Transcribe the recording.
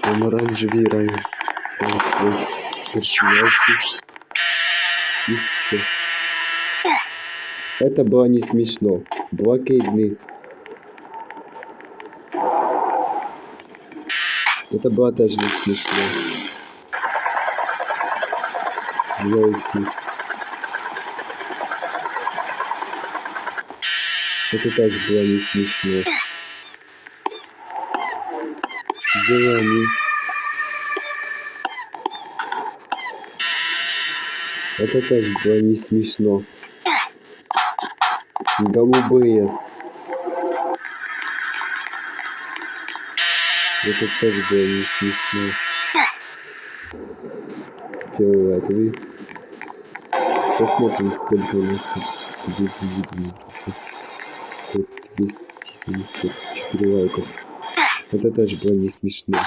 Там оранжевый рай. Персонажки. И все. Это было не смешно. Блокадный. Это было даже не смешно. Лоуки. Это тоже было не смешно. Зеленый. Это тоже было не смешно. Голубые. Это тоже было не смешно. Фиолетовый. Посмотрим, сколько у нас будет видно. Цвет 274 лайков. Это тоже было не смешно.